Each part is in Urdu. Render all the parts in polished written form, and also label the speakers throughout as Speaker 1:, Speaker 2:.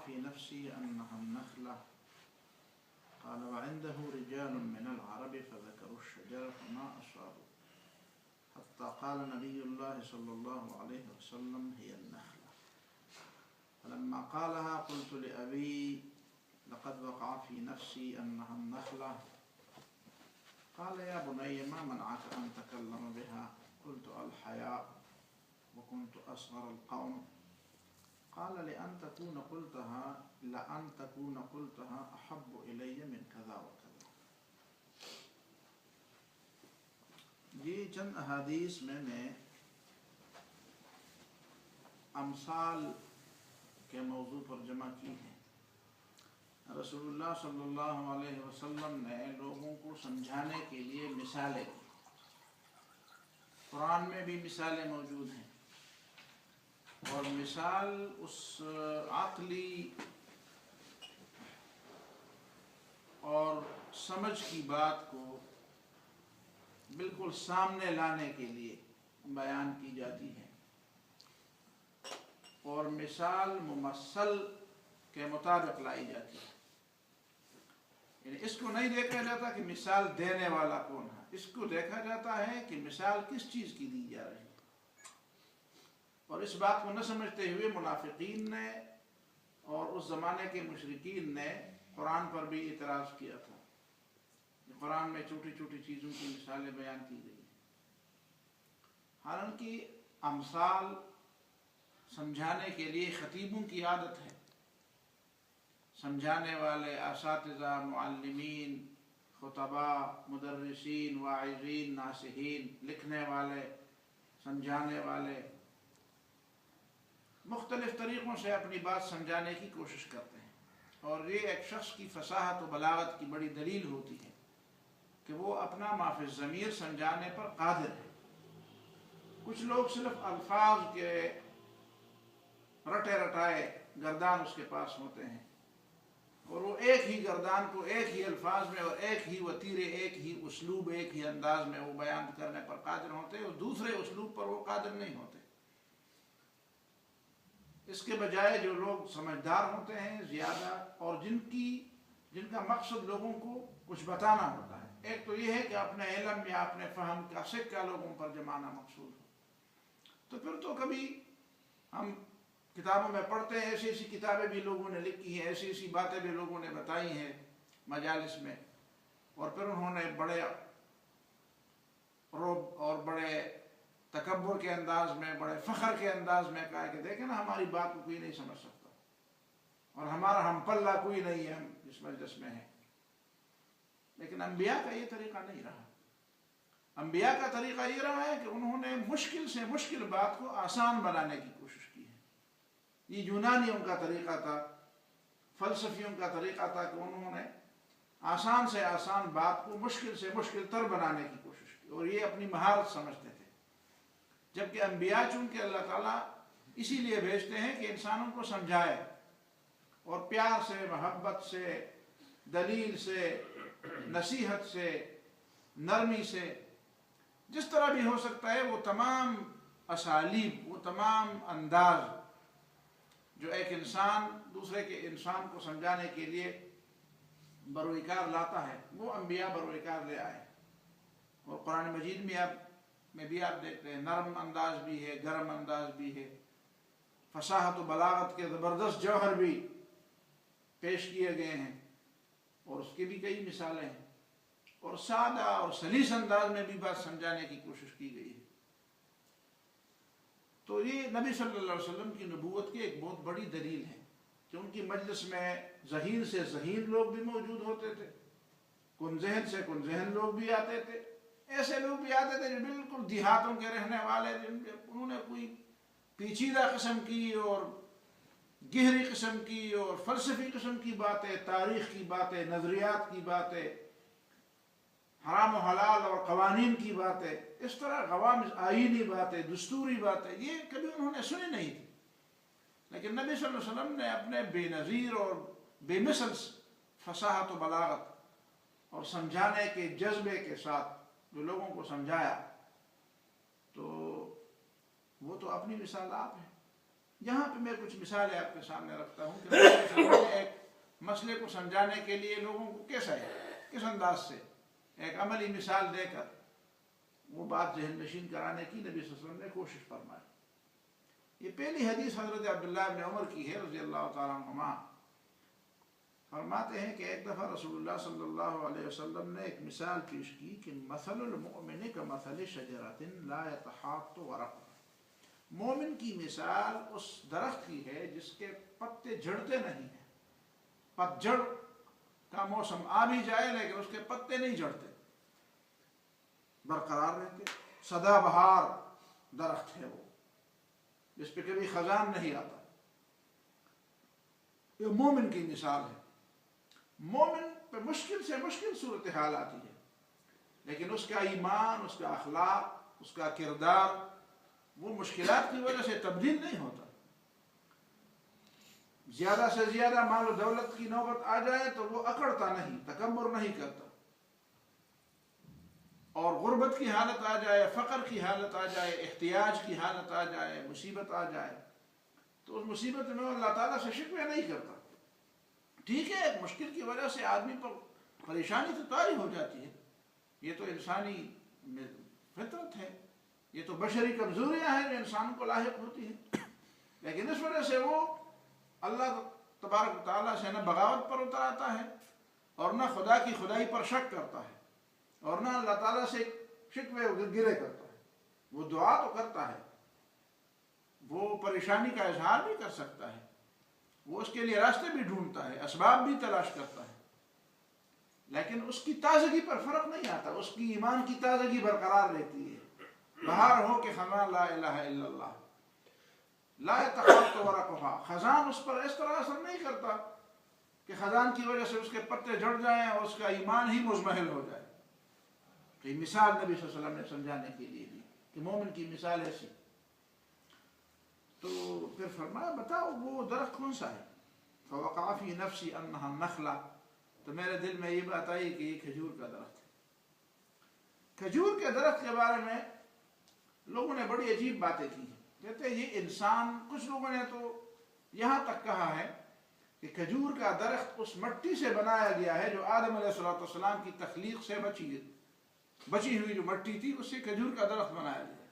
Speaker 1: في نفسي أنها النخلة قال وعنده رجال من العرب فذكروا الشجرة فما أصابوا حتى قال نبي الله صلى الله عليه وسلم هي النخلة. فلما قالها قلت لأبي لقد وقع في نفسي أنها النخلة قال يا بني ما منعك أن تكلم بها؟ قلت الحياء وكنت أصغر القوم. قال لأن تكون قلتها أحب إلي من كذا وكذا. یہ چند احادیث میں نے امثال کے موضوع پر جمع کی ہیں. رسول اللہ صلی اللہ علیہ وسلم نے لوگوں کو سمجھانے کے لیے مثالیں دی. قرآن میں بھی مثالیں موجود ہیں اور مثال اس عقلی اور سمجھ کی بات کو بالکل سامنے لانے کے لیے بیان کی جاتی ہے اور مثال ممثل کے مطابق لائی جاتی ہے. یعنی اس کو نہیں دیکھا جاتا کہ مثال دینے والا کون ہے، اس کو دیکھا جاتا ہے کہ مثال کس چیز کی دی جا رہی ہے. اور اس بات کو نہ سمجھتے ہوئے منافقین نے اور اس زمانے کے مشرکین نے قرآن پر بھی اعتراض کیا تھا. قرآن میں چھوٹی چھوٹی چیزوں کی مثالیں بیان کی گئی ہیں. حالانکہ امثال سمجھانے کے لیے خطیبوں کی عادت ہے. سمجھانے والے اساتذہ، معلمین، خطباء، مدرسین، واعظین، ناصحین، لکھنے والے، سمجھانے والے مختلف طریقوں سے اپنی بات سمجھانے کی کوشش کرتے ہیں. اور یہ ایک شخص کی فصاحت و بلاغت کی بڑی دلیل ہوتی ہے کہ وہ اپنا ما فی الضمیر سمجھانے پر قادر ہے. کچھ لوگ صرف الفاظ کے رٹے رٹائے گردان اس کے پاس ہوتے ہیں اور وہ ایک ہی گردان کو ایک ہی الفاظ میں اور ایک ہی وتیرے، ایک ہی اسلوب، ایک ہی انداز میں وہ بیان کرنے پر قادر ہوتے ہیں اور دوسرے اسلوب پر وہ قادر نہیں ہوتے. اس کے بجائے جو لوگ سمجھدار ہوتے ہیں زیادہ اور جن کا مقصد لوگوں کو کچھ بتانا ہوتا ہے، ایک تو یہ ہے کہ اپنے علم یا اپنے فہم کا سکہ لوگوں پر جمانا مقصود ہو، تو پھر تو کبھی ہم کتابوں میں پڑھتے ہیں، ایسی ایسی کتابیں بھی لوگوں نے لکھی ہیں، ایسی ایسی باتیں بھی لوگوں نے بتائی ہیں مجالس میں، اور پھر انہوں نے بڑے رعب اور بڑے تکبر کے انداز میں، بڑے فخر کے انداز میں کہا کہ دیکھیں نا ہماری بات کو کوئی نہیں سمجھ سکتا اور ہمارا ہم پلہ کوئی نہیں ہے، ہم اس مجلس میں ہیں. لیکن انبیاء کا یہ طریقہ نہیں رہا. انبیاء کا طریقہ یہ رہا ہے کہ انہوں نے مشکل سے مشکل بات کو آسان بنانے کی کوشش کی ہے. یہ یونانیوں کا طریقہ تھا، فلسفیوں کا طریقہ تھا کہ انہوں نے آسان سے آسان بات کو مشکل سے مشکل تر بنانے کی کوشش کی اور یہ اپنی مہارت سمجھتے تھے. جبکہ انبیاء چونکہ اللہ تعالیٰ اسی لیے بھیجتے ہیں کہ انسانوں کو سمجھائے اور پیار سے، محبت سے، دلیل سے، نصیحت سے، نرمی سے، جس طرح بھی ہو سکتا ہے وہ تمام اسالیب، وہ تمام انداز جو ایک انسان دوسرے کے انسان کو سمجھانے کے لیے بروئکار لاتا ہے، وہ انبیاء بروئکار لے آئے. اور قرآن مجید میں بھی آپ دیکھتے ہیں نرم انداز بھی ہے، گرم انداز بھی ہے، فصاحت و بلاغت کے زبردست جوہر بھی پیش کیے گئے ہیں اور اس کی بھی کئی مثالیں ہیں. اور سادہ اور سلیس انداز میں بھی بات سمجھانے کی کوشش کی گئی ہے. تو یہ نبی صلی اللہ علیہ وسلم کی نبوت کی ایک بہت بڑی دلیل ہے کہ ان کی مجلس میں ذہین سے ذہین لوگ بھی موجود ہوتے تھے، کن ذہن سے کن ذہن لوگ بھی آتے تھے، ایسے لوگ بھی آتے تھے جو بالکل دیہاتوں کے رہنے والے، انہوں نے کوئی پیچیدہ قسم کی اور گہری قسم کی اور فلسفی قسم کی باتیں، تاریخ کی باتیں، نظریات کی باتیں، حرام و حلال اور قوانین کی باتیں، اس طرح عوام آئینی باتیں، دستوری باتیں، یہ کبھی انہوں نے سنی نہیں تھی. لیکن نبی صلی اللہ علیہ وسلم نے اپنے بے نظیر اور بے مثل فصاحت و بلاغت اور سمجھانے کے جذبے کے ساتھ جو لوگوں کو سمجھایا، تو وہ تو اپنی مثال آپ ہیں. یہاں پہ میں کچھ مثالیں آپ کے سامنے رکھتا ہوں کہ نبی صلی اللہ مسئلے کو سمجھانے کے لیے لوگوں کو کیسا ہے، کس انداز سے ایک عملی مثال دے کر وہ بات ذہن نشین کرانے کی نبی صلی اللہ علیہ وسلم نے کوشش فرمائی۔ یہ پہلی حدیث حضرت عبداللہ بن عمر کی ہے رضی اللہ تعالیٰ عنہما، فرماتے ہیں کہ ایک دفعہ رسول اللہ صلی اللہ علیہ وسلم نے ایک مثال پیش کی کہ مثل المؤمن کمثل شجرۃ لا يتحاط ورقها، مومن کی مثال اس درخت کی ہے جس کے پتے جھڑتے نہیں ہیں، پتجھڑ کا موسم آ بھی جائے لیکن اس کے پتے نہیں جھڑتے، برقرار رہتے، سدا بہار درخت ہے وہ، جس پہ کبھی خزان نہیں آتا۔ یہ مومن کی مثال ہے۔ مومن پہ مشکل سے مشکل صورتحال آتی ہے لیکن اس کا ایمان، اس کا اخلاق، اس کا کردار وہ مشکلات کی وجہ سے تبدیل نہیں ہوتا۔ زیادہ سے زیادہ مال و دولت کی نوبت آ جائے تو وہ اکڑتا نہیں، تکبر نہیں کرتا، اور غربت کی حالت آ جائے، فقر کی حالت آ جائے، احتیاج کی حالت آ جائے، مصیبت آ جائے تو اس مصیبت میں اللہ تعالیٰ سے شکوہ نہیں کرتا۔ ٹھیک ہے، ایک مشکل کی وجہ سے آدمی پر پریشانی تو طاری ہو جاتی ہے، یہ تو انسانی فطرت ہے، یہ تو بشری کمزوریاں ہیں جو انسان کو لاحق ہوتی ہیں، لیکن اس وجہ سے وہ اللہ تبارک و تعالیٰ سے نہ بغاوت پر اتر آتا ہے اور نہ خدا کی خدائی پر شک کرتا ہے اور نہ اللہ تعالیٰ سے شکوے گرے کرتا ہے۔ وہ دعا تو کرتا ہے، وہ پریشانی کا اظہار بھی کر سکتا ہے، وہ اس کے لیے راستے بھی ڈھونڈتا ہے، اسباب بھی تلاش کرتا ہے، لیکن اس کی تازگی پر فرق نہیں آتا، اس کی ایمان کی تازگی برقرار رہتی ہے۔ بہار ہو کہ خزان لا الہ الا اللہ، لا يتحاط ورقها، خزان اس پر اس طرح اثر نہیں کرتا کہ خزان کی وجہ سے اس کے پتے جھڑ جائیں اور اس کا ایمان ہی مزمحل ہو جائے۔ تو یہ مثال نبی صلی اللہ علیہ وسلم نے سمجھانے کے لیے دی کہ مومن کی مثال ایسی۔ تو پھر فرمایا بتاؤ وہ درخت کون سا ہے؟ فوقع فی نفسی انہا النخلہ، تو میرے دل میں یہ بات آئی کہ یہ کھجور کا درخت ہے۔ کھجور کے درخت کے بارے میں لوگوں نے بڑی عجیب باتیں کی ہیں، کہتے ہیں یہ انسان، کچھ لوگوں نے تو یہاں تک کہا ہے کہ کھجور کا درخت اس مٹی سے بنایا گیا ہے جو آدم علیہ السلام کی تخلیق سے بچی ہوئی جو مٹی تھی اس سے کھجور کا درخت بنایا گیا ہے۔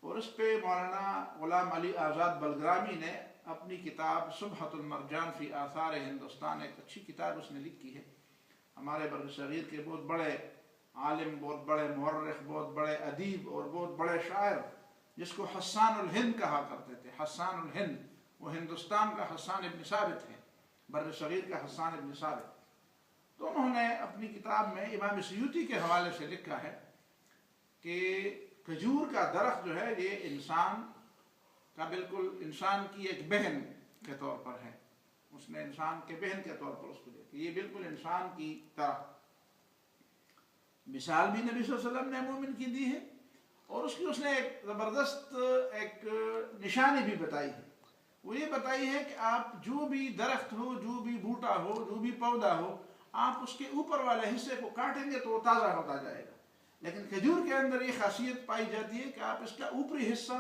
Speaker 1: اور اس پہ مولانا غلام علی آزاد بلگرامی نے اپنی کتاب صبحۃ المرجان فی آثار ہندوستان، ایک اچھی کتاب اس نے لکھی ہے۔ ہمارے بر صغیر کے بہت بڑے عالم، بہت بڑے مورخ، بہت بڑے ادیب اور بہت بڑے شاعر، جس کو حسان الہند کہا کرتے تھے، حسان الہند، وہ ہندوستان کا حسان ابن ثابت ہے، بر صغیر کا حسان ابن ثابت۔ تو انہوں نے اپنی کتاب میں امام سیوطی کے حوالے سے لکھا ہے کہ کھجور کا درخت جو ہے یہ انسان کا بالکل انسان کی ایک بہن کے طور پر ہے، اس نے انسان کے بہن کے طور پر اس کو دیکھا، یہ بالکل انسان کی طرح۔ مثال بھی نبی صلی اللہ علیہ وسلم نے مومن کی دی ہے اور اس نے ایک زبردست ایک نشانی بھی بتائی ہے۔ وہ یہ بتائی ہے کہ آپ جو بھی درخت ہو، جو بھی بوٹا ہو، جو بھی پودا ہو، آپ اس کے اوپر والے حصے کو کاٹیں گے تو وہ تازہ ہوتا جائے گا، لیکن کھجور کے اندر یہ خاصیت پائی جاتی ہے کہ آپ اس کا اوپری حصہ،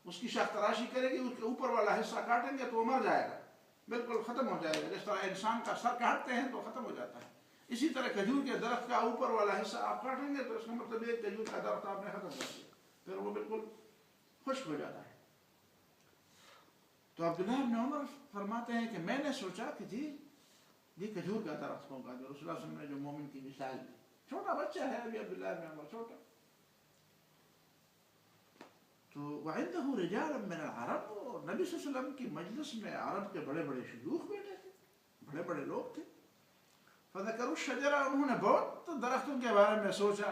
Speaker 1: اس کی شاخ تراشی کریں گے، اس کے اوپر والا حصہ کاٹیں گے تو وہ مر جائے گا، بالکل ختم ہو جائے گا۔ جس طرح انسان کا سر کاٹتے ہیں تو ختم ہو جاتا ہے، اسی طرح کھجور کے درخت کا اوپر والا حصہ آپ کاٹیں گے تو اس کا مطلب یہ کھجور کا درخت آپ نے ختم کر دیا، پھر وہ بالکل خشک ہو جاتا ہے۔ تو عبداللہ بن عمر فرماتے ہیں کہ میں نے سوچا کہ جی یہ کھجور کا درخت ہوگا جو رسول اللہ صلی اللہ علیہ وسلم نے جو مومن کی مثال دی۔ چھوٹا بچہ ہے ابھی عبداللہ بن عمر، چھوٹا۔ تو وعنده رجال من العرب، اور نبی صلی اللہ علیہ وسلم کی مجلس میں عرب کے بڑے بڑے شیوخ بیٹھے تھے، بڑے بڑے لوگ تھے۔ فذکروا الشجرہ، انہوں نے بہت درختوں کے بارے میں سوچا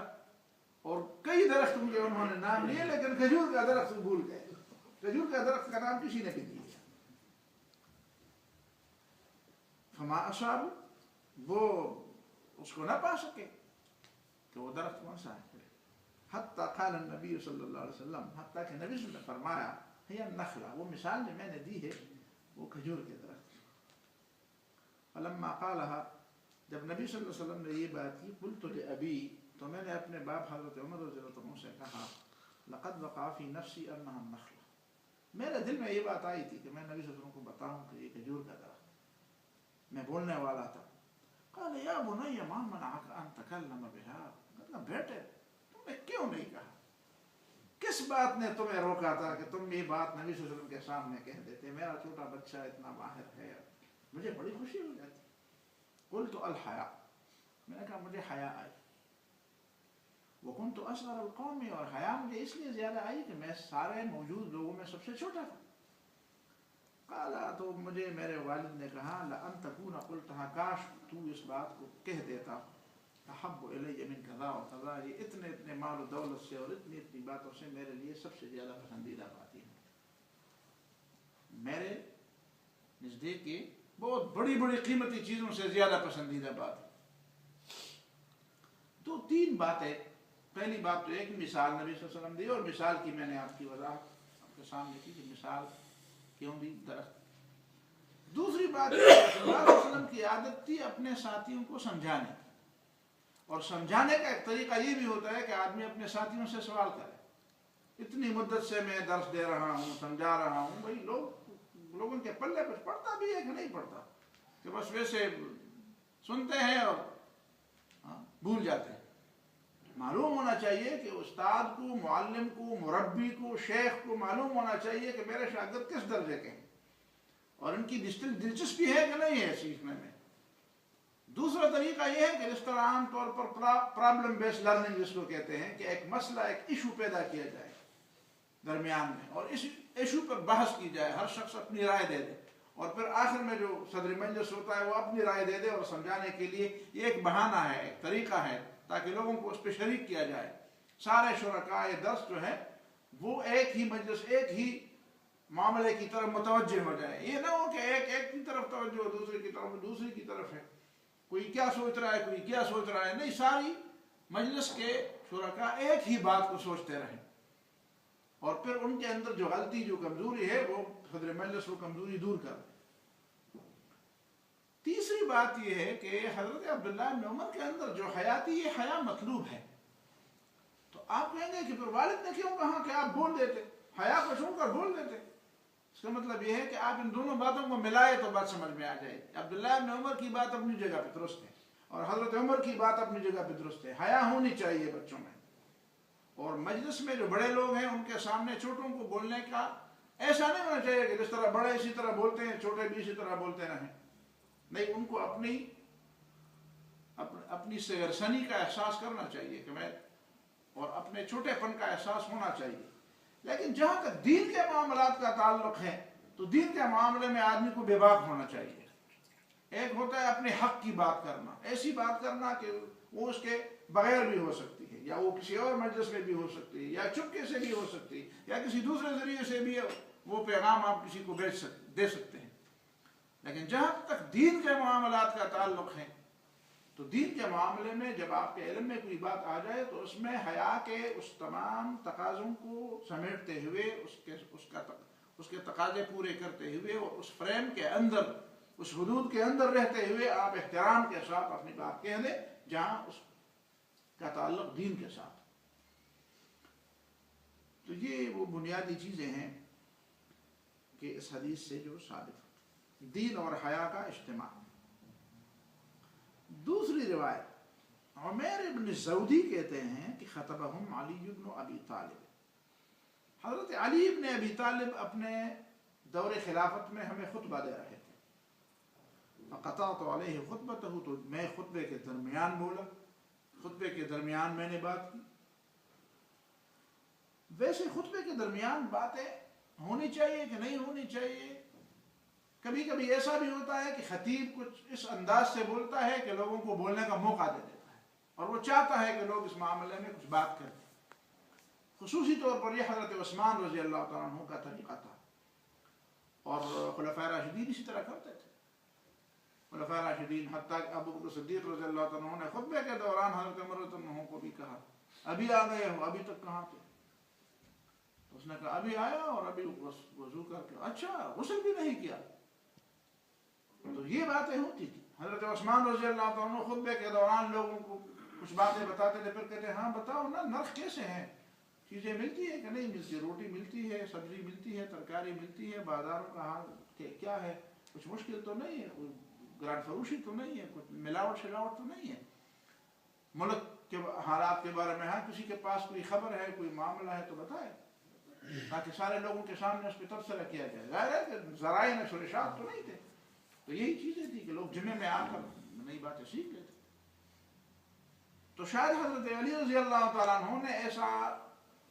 Speaker 1: اور کئی درختوں کے انہوں نے نام لیے، لیکن کھجور کا درخت بھول گئے۔ کھجور کا درخت کا نام کسی نے بھی نہیں لیا۔ فما اصاب، وہ اس کو نہ پا سکے کہ وہ درخت کون سا ہے۔ حتی قال النبی صلی اللہ علیہ وسلم، حتیٰ کہ نبی صلی اللہ علیہ وسلم نے فرمایا ہی النخلہ، وہ مثال جو میں نے دی ہے وہ کھجور کے درخت۔ فلما قالها، جب نبی صلی اللہ علیہ وسلم نے یہ بات کی، قلت لأبی، تو میں نے اپنے باپ حضرت عمر رضی اللہ عنہ سے کہا لقد وقع فی نفسی انہا النخلہ، میرے دل میں یہ بات آئی تھی کہ میں نبی صلی اللہ علیہ وسلم کو بتاؤں کہ یہ کھجور کا درخت۔ میں بولنے والا تھا. قال یا بنی ما منعک ان تکلم بها, بیٹے تم نے کیوں نہیں کہا, کس بات نے تمہیں روکا تھا کہ تم یہ بات نبی صلی اللہ علیہ وسلم کے سامنے کہہ دیتے؟ میرا چھوٹا بچہ اتنا ماہر ہے, مجھے بڑی خوشی ہو جاتی. قلت الحیا, میں نے کہا مجھے حیا آئی. وکنت اصغر القوم, اور حیا مجھے اس لیے زیادہ آئی کہ میں سارے موجود لوگوں میں سب سے چھوٹا تھا. قال, تو مجھے میرے والد نے کہا لأن تكون قلتها, کاش تو اس بات کو کہہ دیتا, احب الی من کذا و کذا, یہ اتنے مال و دولت سے اور اتنی باتوں سے میرے لیے سب سے زیادہ پسندیدہ بات ہے. میرے نزدیک یہ بہت بڑی قیمتی چیزوں سے زیادہ پسندیدہ بات ہے. تو 3 باتیں. پہلی بات تو ایک مثال نبی صلی اللہ علیہ وسلم دی, اور مثال کی میں نے آپ کی وضاحت آپ کے سامنے کی کہ مثال کیوں دی درخت. دوسری بات یہ کہ صلی اللہ علیہ وسلم کی عادت تھی اپنے ساتھیوں کو سمجھانے, اور سمجھانے کا ایک طریقہ یہ بھی ہوتا ہے کہ آدمی اپنے ساتھیوں سے سوال کرے. اتنی مدت سے میں درس دے رہا ہوں, سمجھا رہا ہوں, بھائی لوگوں کے پلے کچھ پڑتا بھی ہے کہ نہیں پڑتا, کہ بس ویسے سنتے ہیں اور بھول جاتے ہیں. معلوم ہونا چاہیے کہ استاد کو, معلم کو, مربی کو, شیخ کو معلوم ہونا چاہیے کہ میرے شاگرد کس درجے کے ہیں, اور ان کی دلچسپی ہے کہ نہیں ہے سیکھنے میں. دوسرا طریقہ یہ ہے کہ جس طرح عام طور پر پرابلم بیس لرننگ جس کو کہتے ہیں, کہ ایک مسئلہ, ایک ایشو پیدا کیا جائے درمیان میں, اور اس ایشو پر بحث کی جائے, ہر شخص اپنی رائے دے دے, اور پھر آخر میں جو صدر مجلس ہوتا ہے وہ اپنی رائے دے دے, اور سمجھانے کے لیے یہ ایک بہانہ ہے, ایک طریقہ ہے تاکہ لوگوں کو اس پہ شریک کیا جائے. سارے شرکاء درس جو ہے وہ ایک ہی مجلس, ایک ہی معاملے کی طرف متوجہ ہو جائے. یہ نہ ہو کہ ایک کی طرف توجہ ہو, دوسرے کی طرف دوسری کی طرف ہے, کوئی کیا سوچ رہا ہے, کوئی کیا سوچ رہا ہے. نہیں, ساری مجلس کے شرکاء ایک ہی بات کو سوچتے رہیں, اور پھر ان کے اندر جو غلطی, جو کمزوری ہے, وہ صدر مجلس وہ کمزوری دور کر دے. تیسری بات یہ ہے کہ حضرت عبداللہ بن عمر کے اندر جو حیا تھی, یہ حیا مطلوب ہے. تو آپ کہیں گے کہ پھر والد نے کیوں کہا کہ آپ بول دیتے, حیا کو چھوڑ کر بول دیتے؟ اس کا مطلب یہ ہے کہ آپ ان دونوں باتوں کو ملائے تو بات سمجھ میں آ جائے. عبداللہ بن عمر کی بات اپنی جگہ پہ درست ہے, اور حضرت عمر کی بات اپنی جگہ پہ درست ہے. حیا ہونی چاہیے بچوں میں, اور مجلس میں جو بڑے لوگ ہیں ان کے سامنے چھوٹوں کو بولنے کا ایسا نہیں ہونا چاہیے کہ جس طرح بڑے اسی طرح بولتے ہیں چھوٹے بھی اسی طرح بولتے رہیں. نہیں, ان کو اپنی سرسنی کا احساس کرنا چاہیے کہ میں, اور اپنے چھوٹے پن کا احساس ہونا چاہیے. لیکن جہاں تک دین کے معاملات کا تعلق ہے تو دین کے معاملے میں آدمی کو بے باک ہونا چاہیے. ایک ہوتا ہے اپنے حق کی بات کرنا, ایسی بات کرنا کہ وہ اس کے بغیر بھی ہو سکتی ہے, یا وہ کسی اور مجلس میں بھی ہو سکتی ہے, یا چپکے سے بھی ہو سکتی ہے, یا کسی دوسرے ذریعے سے بھی وہ پیغام آپ کسی کو دے سکتے ہیں. لیکن جہاں تک دین کے معاملات کا تعلق ہے تو دین کے معاملے میں جب آپ کے علم میں کوئی بات آ جائے تو اس میں حیا کے اس تمام تقاضوں کو سمیٹتے ہوئے, اس کے تقاضے پورے کرتے ہوئے, اور اس فریم کے اندر, اس حدود کے اندر رہتے ہوئے آپ احترام کے ساتھ اپنی بات کہہ دیں جہاں اس کا تعلق دین کے ساتھ. تو یہ وہ بنیادی چیزیں ہیں کہ اس حدیث سے جو ثابت ہوتی, دین اور حیا کا اجتماع. دوسری روایت, عمیر ابن سعودی کہتے ہیں کہ خطبہم علی بن ابی طالب, حضرت علی ابن ابی طالب اپنے دور خلافت میں ہمیں خطبہ دے رہے تھے. فقطعت علیہ خطبتہ, تو میں خطبے کے درمیان بولا, خطبے کے درمیان میں نے بات کی. ویسے خطبے کے درمیان باتیں ہونی چاہیے کہ نہیں ہونی چاہیے؟ کبھی کبھی ایسا بھی ہوتا ہے کہ خطیب کچھ اس انداز سے بولتا ہے کہ لوگوں کو بولنے کا موقع دے دیتا ہے, اور وہ چاہتا ہے کہ لوگ اس معاملے میں کچھ بات کریں. خصوصی طور پر یہ حضرت عثمان رضی اللہ تعالیٰ عنہ کا طریقہ تھا, اور خلفائے راشدین اسی طرح کرتے تھے. خلفائے راشدین, حتیٰ کہ ابو بکر صدیق رضی اللہ تعالیٰ عنہ نے خطبے کے دوران حضرت عمر رضی اللہ عنہ کو بھی کہا, ابھی آ گئے ہو, ابھی تک کہاں تھے؟ تو اس نے کہا ابھی آیا, اور ابھی وضو کر کے. اچھا, غسل بھی نہیں کیا؟ تو یہ باتیں ہوتی تھی. حضرت عثمان رضی اللہ عنہ خطبے کے دوران لوگوں کو کچھ باتیں بتاتے تھے, پھر کہتے ہاں بتاؤ نا, نرخ کیسے ہیں, چیزیں ملتی ہے کہ نہیں ملتی, روٹی ملتی ہے, سبزی ملتی ہے, ترکاری ملتی ہے, بازاروں کا حال کیا ہے, کچھ مشکل تو نہیں ہے, گران فروشی تو نہیں ہے، کچھ ملاوٹ شلاوٹ تو نہیں ہے. ملک کے حالات کے بارے میں ہاں کسی کے پاس کوئی خبر ہے، کوئی معاملہ ہے تو بتائے تاکہ سارے لوگوں کے سامنے اس پہ تبصرہ کیا جائے. ظاہر ہے کہ ذرائع نشر و اشاعت تو نہیں تھے، تو یہی چیزیں تھی کہ لوگ جمعے میں آ کر نئی باتیں سیکھ لیتے. تو شاید حضرت علی رضی اللہ تعالیٰ عنہ نے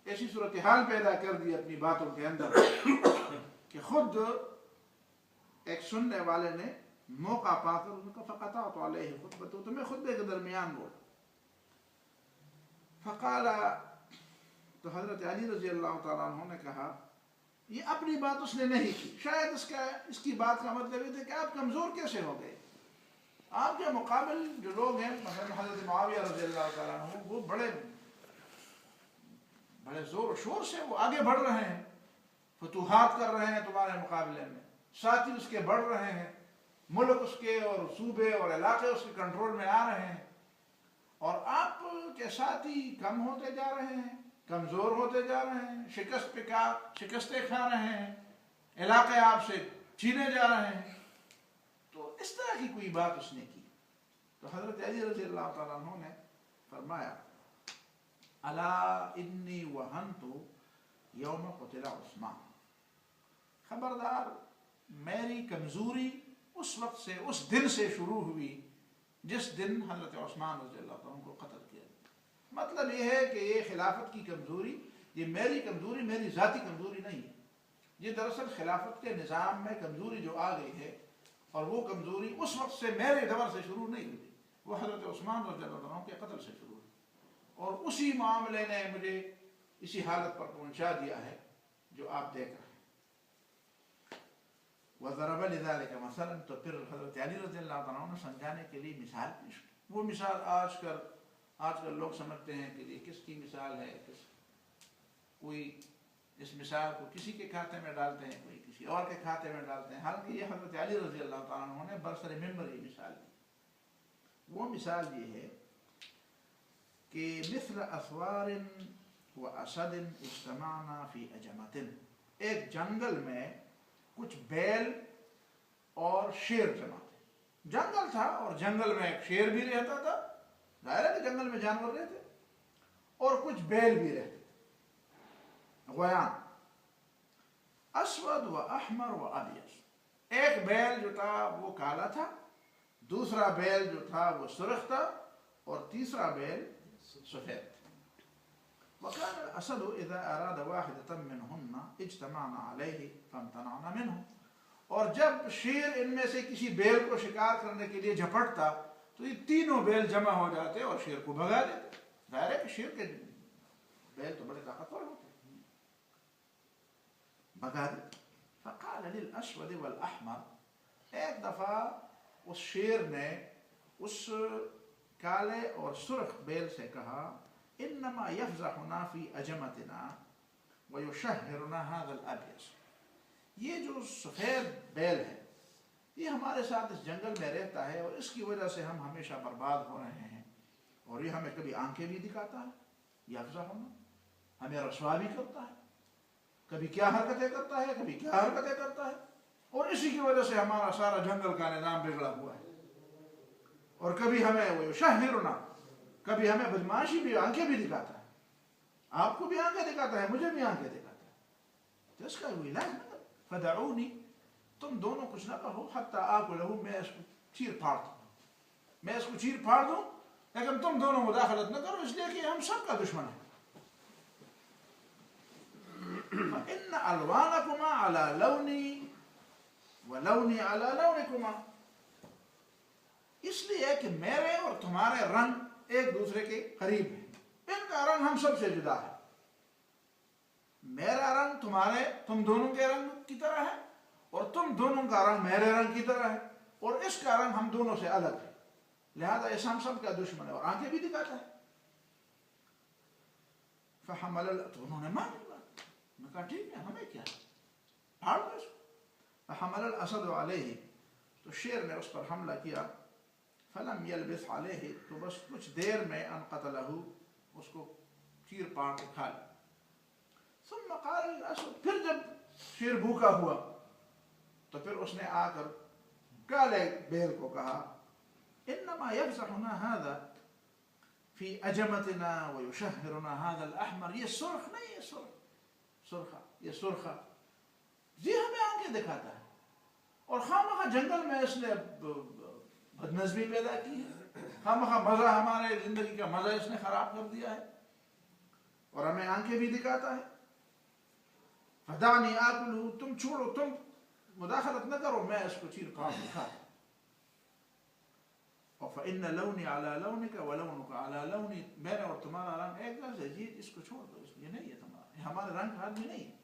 Speaker 1: ایسی صورتحال پیدا کر دی اپنی باتوں کے اندر کہ خود ایک سننے والے نے موقع پا کر ان کا فقطعت علیہ خطبۃ، تو میں خطبے کے درمیان بولا. فقال، تو حضرت علی رضی اللہ تعالیٰ عنہ نے کہا یہ اپنی بات اس نے نہیں کی، شاید اس کی بات کا مطلب یہ تھا کہ آپ کمزور کیسے ہو گئے. آپ کے مقابل جو لوگ ہیں مثلا حضرت معاویہ رضی اللہ تعالیٰ عنہ، وہ بڑے زور و شور سے وہ آگے بڑھ رہے ہیں، فتوحات کر رہے ہیں تمہارے مقابلے میں، ساتھی اس کے بڑھ رہے ہیں، ملک اس کے اور صوبے اور علاقے اس کے کنٹرول میں آ رہے ہیں، اور آپ کے ساتھی کم ہوتے جا رہے ہیں، کمزور ہوتے جا رہے ہیں، شکستیں کھا رہے ہیں، علاقے آپ سے چھینے جا رہے ہیں. تو اس طرح کی کوئی بات اس نے کی. تو حضرت علی رضی اللہ تعالیٰ عنہ نے فرمایا الا انی وہنت یوم قتل عثمان، خبردار میری کمزوری اس وقت سے، اس دن سے شروع ہوئی جس دن حضرت عثمان رضی اللہ عنہ کو قتل کیا. مطلب یہ ہے کہ یہ خلافت کی کمزوری، یہ میری کمزوری، میری ذاتی کمزوری نہیں ہے، یہ دراصل خلافت کے نظام میں کمزوری جو آ گئی ہے، اور وہ کمزوری اس وقت سے میرے دور سے شروع نہیں ہوئی، وہ حضرت عثمان رضی اللہ عنہ کے قتل سے شروع ہوئی، اور اسی معاملے نے مجھے اسی حالت پر پہنچا دیا ہے جو آپ دیکھ رہے ہیں. وَضَرَبَ لِذَلِكَ مَثَلًا، تو پھر حضرت علی رضی اللہ عنہ نے سمجھانے کے لیے مثال پیش کی. وہ مثال آج کل لوگ سمجھتے ہیں کہ یہ کس کی مثال ہے، کوئی اس مثال کو کسی کے کھاتے میں ڈالتے ہیں، کوئی کسی اور کے کھاتے میں ڈالتے ہیں، حالانکہ یہ حضرت علی رضی اللہ تعالیٰ عنہ نے برسر ممبر یہ مثال دی. وہ مثال یہ ہے کہ مثل اسوار و اسد اجتمعنا فی اجمت، ایک جنگل میں کچھ بیل اور شیر جمع تھے. جنگل تھا اور جنگل میں ایک شیر بھی رہتا تھا، ظاہر ہے کہ جنگل میں جانور رہتے، اور کچھ بیل بھی رہتے غیان، اسود و احمر و ابیض. ایک بیل جو تھا وہ کالا تھا، دوسرا بیل جو تھا وہ سرخ تھا، اور تیسرا بیل سفید تھا. وكان الأسد إذا أراد واحدة منهن اجتمعنا عليه فامتنعنا منه، اور جب شیر ان میں سے کسی بیل کو شکار کرنے کے لیے جھپٹتا تو یہ تینوں بیل جمع ہو جاتے اور شیر کو بھگا دیتے. ظاہر ہے کہ شیر کے بیل تو بڑے طاقتور ہوتے، بھگا دیتے. فقال للأسود والأحمر، ایک دفعہ اس شیر نے اس کالے اور سرخ بیل سے کہا انما یفزحنا فی اجمتنا ویشہرنا هذا الابیض، یہ جو سفید بیل ہے یہ ہمارے ساتھ اس جنگل میں رہتا ہے، اور اس کی وجہ سے ہم ہمیشہ برباد ہو رہے ہیں، اور یہ ہمیں کبھی آنکھیں بھی دکھاتا ہے، یفزحنا ہمیں رسوا بھی کرتا ہے، کبھی کیا حرکتیں کرتا ہے، کبھی کیا حرکتیں کرتا ہے، اور اسی کی وجہ سے ہمارا سارا جنگل کا نظام بگڑا ہوا ہے. اور کبھی ہمیں وہ شہرنا، کبھی ہمیں بدماشی بھی، آنکھیں بھی دکھاتا ہے، آپ کو بھی آنکھیں دکھاتا ہے، مجھے بھی آنکھیں دکھاتا ہے. تو اس کا کوئی علاج نہ، فدعونی، تم دونوں کچھ نہ کہو، حتی آکلہ، میں اس کو چیر پھاڑ دوں، میں اس کو چیر پھاڑ دوں، لیکن تم دونوں مداخلت نہ کرو، اس لیے کہ ہم سب کا دشمن ہے. فإن ألوانكما على لوني ولوني على لونكما، اس لیے کہ میرے اور تمہارے رنگ ایک دوسرے کے قریب ہیں، ان کا رنگ ہم سب سے جدا ہے. میرا رنگ تم دونوں کے رنگ کی طرح ہے، اور تم دونوں کا رنگ میرے رنگ کی طرح ہے، اور اس کا رنگ ہم دونوں سے الگ ہے، لہذا اس ہم سب کا دشمن ہے اور آنکھیں بھی دکھاتا ہے. تو انہوں نے مان لی بات، میں کہا ٹھیک ہے، ہمیں کیا، پھاڑ دو اس کو. فحمل الاسد علیہ، تو شیر نے اس پر حملہ کیا. فلم یلبث علیہ، تو بس کچھ دیر میں ان قتلہ، اس کو چیر پاڑ کے کھا لیا. ثم قال الاسد، پھر جب شیر بھوکا ہوا تو پھر اس نے آ کر کالے بیل کو کہا انما یفزحنا هذا فی اجمتنا ویشہرنا هذا الاحمر، یہ سرخ نہیں، یہ سرخا، یہ سرخا یہ ہمیں آنکھیں دکھاتا ہے، اور خواہ جنگل میں اس نے بدنظمی پیدا کی ہے، خواہ مزہ ہمارے زندگی کا مزہ اس نے خراب کر دیا ہے اور ہمیں آنکھیں بھی دکھاتا ہے. فدعنی آکلہ، تم چھوڑو، تم مداخلت نہ کرو، میں اس کو چیر کھاؤں گا. اور فإن لونی علی لونک ولونک علی لونی، میرا اور تمہارا رنگ ایک جیسا ہے، اس کو چھوڑ دو، یہ نہیں ہے تمہارا، یہ ہمارے رنگ آدمی نہیں ہے.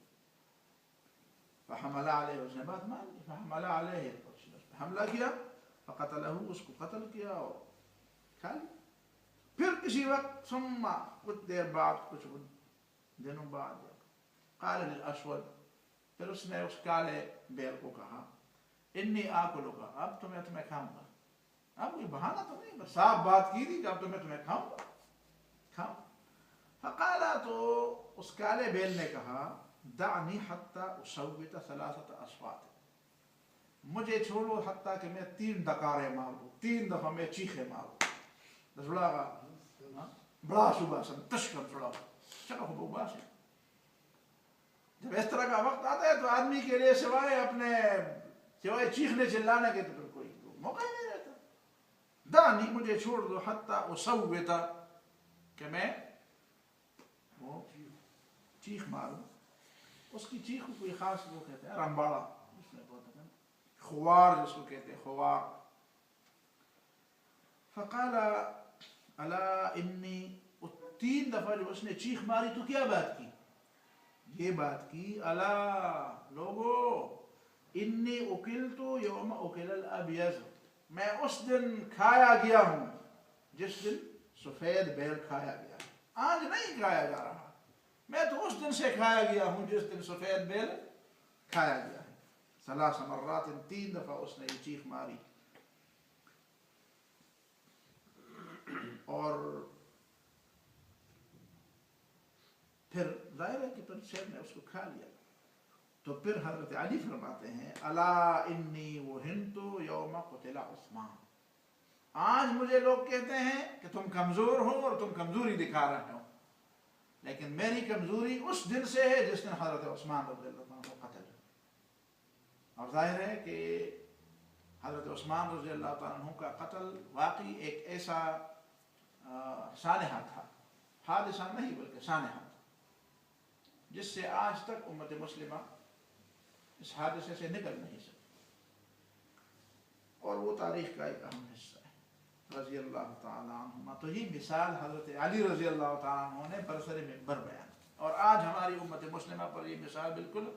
Speaker 1: فحمل علیہ، اس نے بات مان لی، فحمل علیہ، حملہ کیا، فقتلہ، اس کو قتل کیا اور کھا لی. پھر کسی وقت ثم، کچھ دیر بعد، کچھ دنوں بعد، قال للاسود، پھر اس نے اس کالے بیل کو کہا انی آکلک، اب تمہیں کھاؤں گا. اب کوئی بہانہ تو نہیں، بس صاف بات کی تھی کہ اب تمہیں کھاؤں گا، کھاؤں. فقالا، تو اس کالے بیل نے کہا دعنی حتی اصوت ثلاثة اصوات، مجھے چھوڑو حتیٰ کہ میں 3 ڈکارے ماروں، 3 دفعہ میں چیخے ماروں. بڑا صبح سن تشکر چھوڑا چلو ہو باس. جب اس طرح کا وقت آتا ہے تو آدمی کے لیے سوائے چیخنے چلانے کے تو پھر کوئی موقع ہی نہیں رہتا. دعنی، مجھے چھوڑ دو، حتیٰ اصوت، کہ میں وہ چیخ ماروں. اس کی چیخ کو کوئی خاص وہ کہتے ہیں رمباڑا، اس میں بہت خوار جس کو کہتے ہیں، خوار. فقال الا انی، 3 دفعہ جو اس نے چیخ ماری تو کیا بات کی؟ یہ بات کی الا لوگو انی اکلت یوم اکل الابیض، میں اس دن کھایا گیا ہوں جس دن سفید بیل کھایا گیا، آج نہیں کھایا جا رہا، میں تو اس دن سے کھایا گیا ہوں جس دن سفید بیل کھایا گیا ہے. 3 مرات، 3 دفعہ اس نے یہ چیخ ماری. اور پھر ظاہر ہے کہ پھر شیر نے اس کو کھا لیا. تو پھر حضرت علی فرماتے ہیں الا انی وہنت یوم قتل عثمان، آج مجھے لوگ کہتے ہیں کہ تم کمزور ہو اور تم کمزوری دکھا رہے ہو، لیکن میری کمزوری اس دن سے ہے جس دن حضرت عثمان رضی اللہ عنہ کو قتل. اور ظاہر ہے کہ حضرت عثمان رضی اللہ عنہ کا قتل واقعی ایک ایسا سانحہ تھا، حادثہ نہیں بلکہ سانحہ تھا، جس سے آج تک امت مسلمہ اس حادثے سے نکل نہیں سکتی. اور وہ تاریخ کا ایک اہم حصہ ہے رضی اللہ تعالیٰ عنہ. تو یہ مثال حضرت علی رضی اللہ تعالیٰ عنہ نے برسر منبر بیان، اور آج ہماری امت مسلمہ پر یہ مثال بالکل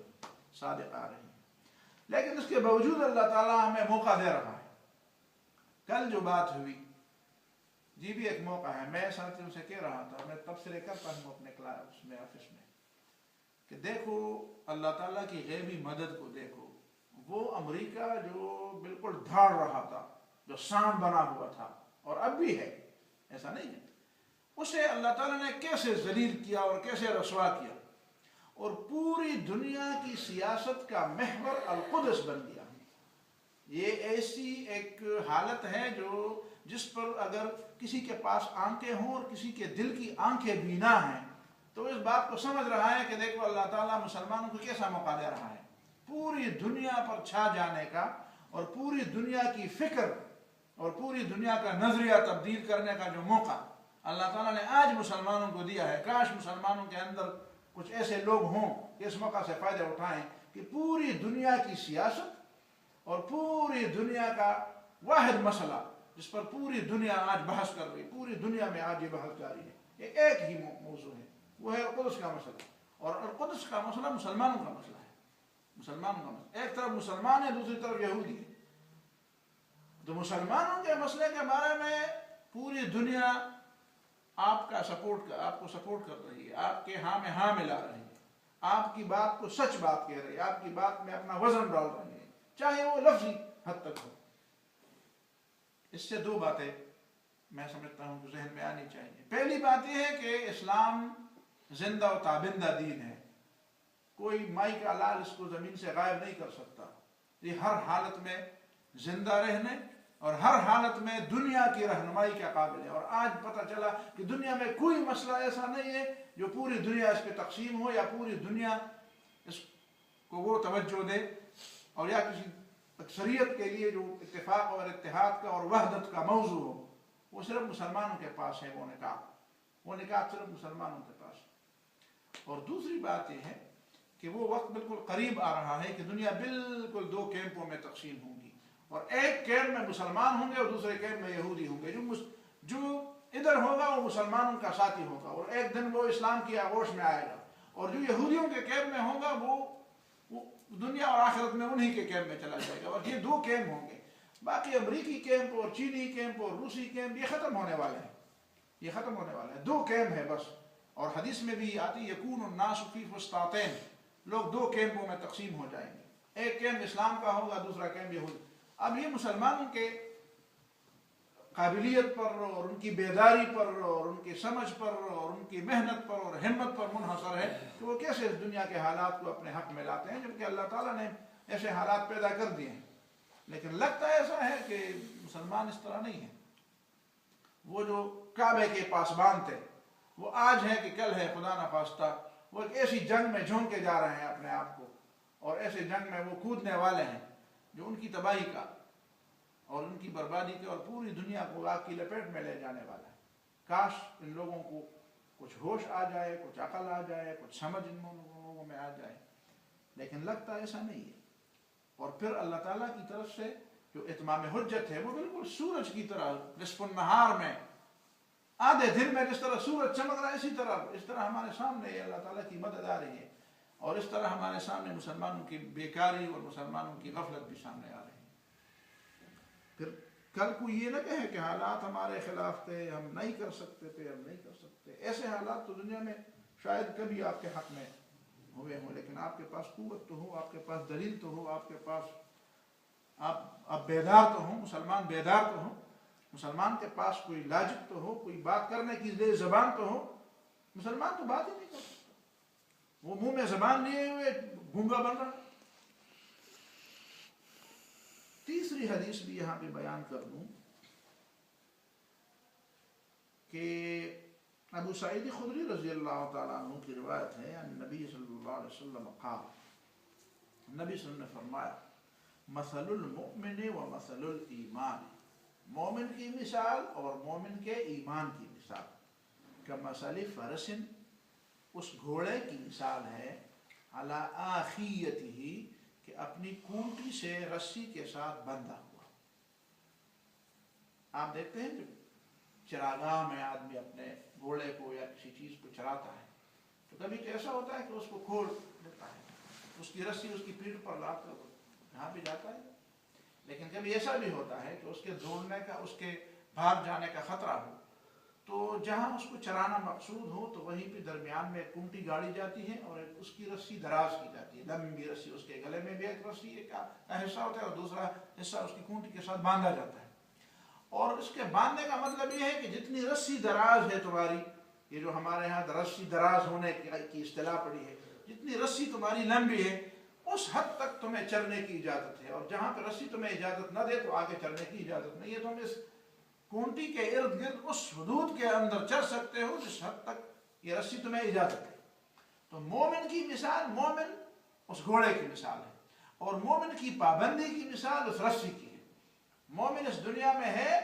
Speaker 1: صادق آ رہی ہے. لیکن اس کے باوجود اللہ تعالیٰ ہمیں موقع دے رہا ہے. کل جو بات ہوئی جی بھی ایک موقع ہے. میں ساتھیوں سے کہہ رہا تھا، میں تبصرے کرتا ہوں اپنے کلاس میں، آفس میں، کہ دیکھو اللہ تعالیٰ کی غیبی مدد کو دیکھو. وہ امریکہ جو بالکل دھاڑ رہا تھا، جو سانڈ بنا ہوا تھا اور اب بھی ہے، ایسا نہیں ہے، اسے اللہ تعالیٰ نے کیسے ذلیل کیا اور کیسے رسوا کیا، اور پوری دنیا کی سیاست کا محور القدس بن گیا. یہ ایسی ایک حالت ہے جس پر اگر کسی کے پاس آنکھیں ہوں اور کسی کے دل کی آنکھیں بینا ہیں تو اس بات کو سمجھ رہا ہے کہ دیکھو اللہ تعالیٰ مسلمانوں کو کیسا موقع دے رہا ہے پوری دنیا پر چھا جانے کا، اور پوری دنیا کی فکر اور پوری دنیا کا نظریہ تبدیل کرنے کا جو موقع اللہ تعالیٰ نے آج مسلمانوں کو دیا ہے. کاش مسلمانوں کے اندر کچھ ایسے لوگ ہوں کہ اس موقع سے فائدہ اٹھائیں کہ پوری دنیا کی سیاست اور پوری دنیا کا واحد مسئلہ جس پر پوری دنیا آج بحث کر رہی، پوری دنیا میں آج یہ بحث جاری ہے، یہ ایک ہی موضوع ہے، وہ ہے القدس کا مسئلہ. اور القدس کا مسئلہ مسلمانوں کا مسئلہ ہے، مسلمانوں کا مسئلہ. ایک طرف مسلمان ہے، دوسری طرف یہودی ہے. تو مسلمانوں کے مسئلے کے بارے میں پوری دنیا آپ کو سپورٹ کر رہی ہے، آپ کے ہاں میں ہاں ملا رہی ہے، آپ کی بات کو سچ بات کہہ رہی ہے، آپ کی بات میں اپنا وزن ڈال رہی ہے، چاہے وہ لفظی حد تک ہو. اس سے 2 باتیں میں سمجھتا ہوں کہ ذہن میں آنی چاہیے. پہلی بات یہ ہے کہ اسلام زندہ و تابندہ دین ہے، کوئی مائی کا لال اس کو زمین سے غائب نہیں کر سکتا. یہ ہر حالت میں زندہ رہنے اور ہر حالت میں دنیا کی رہنمائی کے قابل ہے. اور آج پتہ چلا کہ دنیا میں کوئی مسئلہ ایسا نہیں ہے جو پوری دنیا اس پہ تقسیم ہو یا پوری دنیا اس کو وہ توجہ دے اور یا کسی اکثریت کے لیے جو اتفاق اور اتحاد کا اور وحدت کا موضوع ہو. وہ صرف مسلمانوں کے پاس ہے. وہ نکات صرف مسلمانوں کے پاس. اور دوسری بات یہ ہے کہ وہ وقت بالکل قریب آ رہا ہے کہ دنیا بالکل دو کیمپوں میں تقسیم ہوگی اور ایک کیمپ میں مسلمان ہوں گے اور دوسرے کیمپ میں یہودی ہوں گے. جو ادھر ہوگا وہ مسلمانوں کا ساتھی ہوگا اور ایک دن وہ اسلام کی آغوش میں آئے گا. اور جو یہودیوں کے کیمپ میں ہوگا وہ دنیا اور آخرت میں انہی کے کیمپ میں چلا جائے گا. اور یہ دو کیمپ ہوں گے. باقی امریکی کیمپ اور چینی کیمپ اور روسی کیمپ یہ ختم ہونے والے ہیں. یہ ختم ہونے والے ہیں. دو کیمپ ہے بس. اور حدیث میں بھی آتی یکون الناس فی فسطاطین. لوگ دو کیمپوں میں تقسیم ہو جائیں گے. ایک کیمپ اسلام کا ہوگا دوسرا کیمپ یہود. اب یہ مسلمانوں کے قابلیت پر اور ان کی بیداری پر اور ان کی سمجھ پر اور ان کی محنت پر اور ہمت پر منحصر ہے کہ وہ کیسے اس دنیا کے حالات کو اپنے حق میں لاتے ہیں جبکہ اللہ تعالیٰ نے ایسے حالات پیدا کر دیے ہیں. لیکن لگتا ایسا ہے کہ مسلمان اس طرح نہیں ہیں. وہ جو کعبے کے پاسبان تھے وہ آج ہے کہ کل ہے خدا نخواستہ. وہ ایک ایسی جنگ میں جھونک کے جا رہے ہیں اپنے آپ کو اور ایسے جنگ میں وہ کودنے والے ہیں جو ان کی تباہی کا اور ان کی بربادی کے اور پوری دنیا کو آگ کی لپیٹ میں لے جانے والا ہے. کاش ان لوگوں کو کچھ ہوش آ جائے, کچھ عقل آ جائے, کچھ سمجھ ان لوگوں میں آ جائے. لیکن لگتا ایسا نہیں ہے. اور پھر اللہ تعالیٰ کی طرف سے جو اتمام حجت ہے وہ بالکل سورج کی طرح نصف النہار میں آدھے دن میں جس طرح سورج چمک رہا ہے اس طرح ہمارے سامنے اللہ تعالیٰ کی مدد آ رہی ہے. اور اس طرح ہمارے سامنے مسلمانوں کی بیکاری اور مسلمانوں کی غفلت بھی سامنے آ رہی ہے. پھر کل کو یہ نہ کہے کہ حالات ہمارے خلاف تھے, ہم نہیں کر سکتے تھے, ہم نہیں کر سکتے. ایسے حالات تو دنیا میں شاید کبھی آپ کے حق میں ہوئے ہوں, لیکن آپ کے پاس قوت تو ہو, آپ کے پاس دلیل تو ہو, آپ کے پاس آپ بیدار تو ہوں, مسلمان بیدار تو ہوں, مسلمان کے پاس کوئی لاجک تو ہو, کوئی بات کرنے کی زبان تو ہو. مسلمان تو بات ہی نہیں کر سکتا. وہ منہ میں زبان لیے ہوئے گونگا بن رہا. تیسری حدیث بھی یہاں پہ بیان کر دوں کہ ابو سعید خدری رضی اللہ تعالیٰ عنہ کی روایت ہے ان نبی صلی اللہ علیہ وسلم قال, نبی صلی اللہ علیہ وسلم نے فرمایا مثل المؤمن و مثل الایمان, مومن کی مثال اور مومن کے ایمان کی مثال کمثل فرس, اس گھوڑے کی مثال ہے علی آخیتہ, کہ اپنی کونٹی سے رسی کے ساتھ بندھا ہوا. آپ دیکھتے ہیں جب چراگاہ میں آدمی اپنے گھوڑے کو یا کسی چیز کو چراتا ہے تو کبھی تو ایسا ہوتا ہے کہ اس کو کھول دیتا ہے, اس کی رسی اس کی پیٹھ پر لا کر جہاں بھی جاتا ہے. لیکن کبھی ایسا بھی ہوتا ہے کہ اس کے دوڑنے کا, اس کے بھاگ جانے کا خطرہ ہو تو جہاں اس کو چرانا مقصود ہو تو وہیں پہ درمیان میں ایک کنٹی گاڑی جاتی ہے اور اس کی رسی دراز کی جاتی ہے, لمبی رسی. اس کے گلے میں بھی ایک رسی کا حصہ ہوتا ہے اور دوسرا حصہ اس کی کنٹی کے ساتھ باندھا جاتا ہے. اور اس کے باندھنے کا مطلب یہ ہے کہ جتنی رسی دراز ہے تمہاری, یہ جو ہمارے ہاں رسی دراز ہونے کی اصطلاح پڑی ہے, جتنی رسی تمہاری لمبی ہے اس حد تک تمہیں چلنے کی اجازت ہے. اور جہاں پہ رسی تمہیں اجازت نہ دے تو آگے چلنے کی اجازت نہیں ہے. تم اس کونٹی کے ارد گرد اس حدود کے اندر چل سکتے ہو جس حد تک یہ رسی تمہیں اجازت ہے. تو مومن کی مثال, مومن اس گھوڑے کی مثال ہے اور مومن کی پابندی کی مثال اس رسی کی ہے. مومن اس دنیا میں ہے,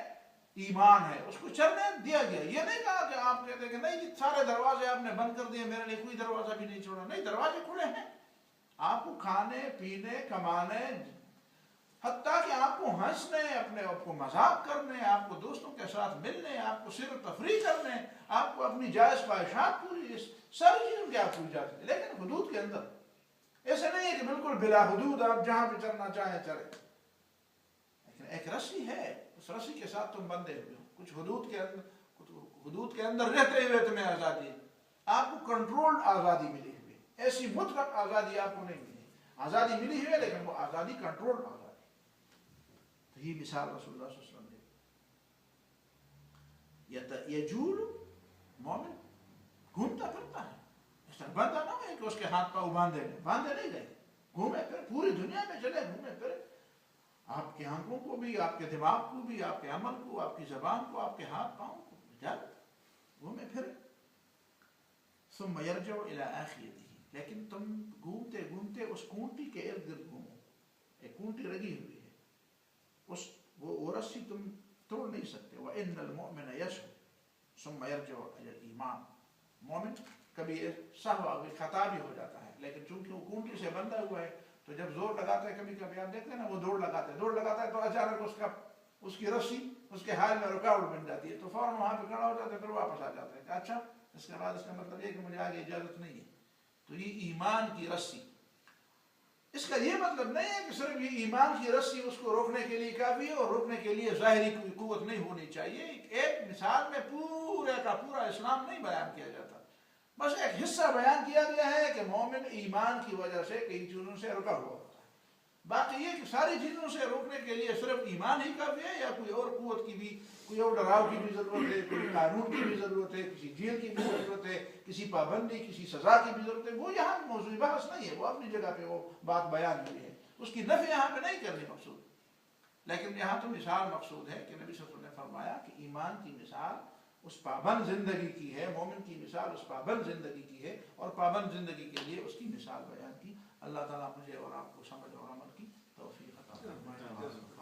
Speaker 1: ایمان ہے, اس کو چلنے دیا گیا. یہ نہیں کہا کہ آپ کہتے کہ نہیں جی سارے دروازے آپ نے بند کر دیے, میرے لیے کوئی دروازہ بھی نہیں چھوڑا. نہیں, دروازے کھلے ہیں آپ کو کھانے پینے کمانے, حتیٰ کہ آپ کو ہنسنے, اپنے آپ کو مذاق کرنے, آپ کو دوستوں کے ساتھ ملنے, آپ کو سیر و تفریح کرنے, آپ کو اپنی جائز خواہشات پوری, ساری چیزوں کی آپ کو اجازت ہے لیکن حدود کے اندر. ایسے نہیں ہے کہ بالکل بلا حدود آپ جہاں بھی چلنا چاہیں چلیں. لیکن ایک رسی ہے, اس رسی کے ساتھ تم بندھے ہوئے ہو. کچھ حدود کے اندر رہتے ہوئے تمہیں آزادی ہے. آپ کو کنٹرول آزادی ملی ہوئی, ایسی مطلق آزادی آپ کو نہیں ملی. آزادی ملی ہوئی ہے لیکن وہ آزادی کنٹرول آزادی. تو یہ مثال رسول اللہ صلی اللہ علیہ وسلم نے. یجول مومن گھومتا پھرتا ہے, اس طرح بندہ نہ ہے کہ اس کے ہاتھ پاؤں باندھے نہیں گئے, گھومے پھر پوری دنیا میں چلے, گھومے پھر آپ کے آنکھوں کو بھی، آپ کے دماغ کو بھی، آپ کے عمل کو، آپ کی زبان کو، آپ کے ہاتھ پاؤں کو گھومے پھرے. ثم يرجع الى آخرته، لیکن تم گھومتے گھومتے اس کونٹی کے ارد گرد گھومو. ایک کونٹی لگی ہوئی ہے، اس وہ رسی تم توڑ نہیں سکتے. وَإِنَّ الْمُؤْمِنَ يَسْهُ ثُمَّ يَرْجِعُ إِلَى الْإِيمَانِ. مومن کبھی سہوا خطا بھی ہو جاتا ہے، لیکن چونکہ وہ کونٹی سے بندھا ہوا ہے تو جب زور لگاتا ہے، کبھی کبھی آپ دیکھتے ہیں نا وہ دوڑ لگاتا ہے تو اچانک اس کی رسی اس کے حال میں رکاوٹ بن جاتی ہے، تو فوراً وہاں پہ کھڑا ہو جاتا ہے، پھر واپس آ جاتا ہے کہ اچھا اس کے بعد اس کا مطلب یہ کہ مجھے آگے اجازت نہیں ہے. تو یہ ایمان کی رسی، اس کا یہ مطلب نہیں ہے کہ صرف یہ ایمان کی رسی اس کو روکنے کے لیے کافی ہے، اور روکنے کے لیے ظاہری کوئی قوت نہیں ہونی چاہیے. ایک مثال میں پورے کا پورا اسلام نہیں بیان کیا جاتا، بس ایک حصہ بیان کیا گیا ہے کہ مومن ایمان کی وجہ سے کئی چیزوں سے رکا ہوا ہوتا ہے. باقی یہ کہ ساری چیزوں سے روکنے کے لیے صرف ایمان ہی کافی ہے، یا کوئی اور قوت کی بھی، کوئی اور ڈراؤ کی بھی ضرورت ہے، کوئی قانون کی بھی ضرورت ہے، کسی جیل کی بھی ضرورت ہے، کسی پابندی، کسی سزا کی بھی ضرورت ہے، وہ یہاں موضوع بحث نہیں ہے. وہ اپنی جگہ پہ وہ بات بیان ہوئی ہے، اس کی نفی یہاں پہ نہیں کرنی مقصود. لیکن یہاں تو مثال مقصود ہے کہ نبی صلی اللہ علیہ وسلم نے فرمایا کہ ایمان کی مثال اس پابند زندگی کی ہے، مومن کی مثال اس پابند زندگی کی ہے، اور پابند زندگی کے لیے اس کی مثال بیان کی. اللہ تعالیٰ مجھے اور آپ کو سمجھ اور عمل کی توفیق عطا فرمائے.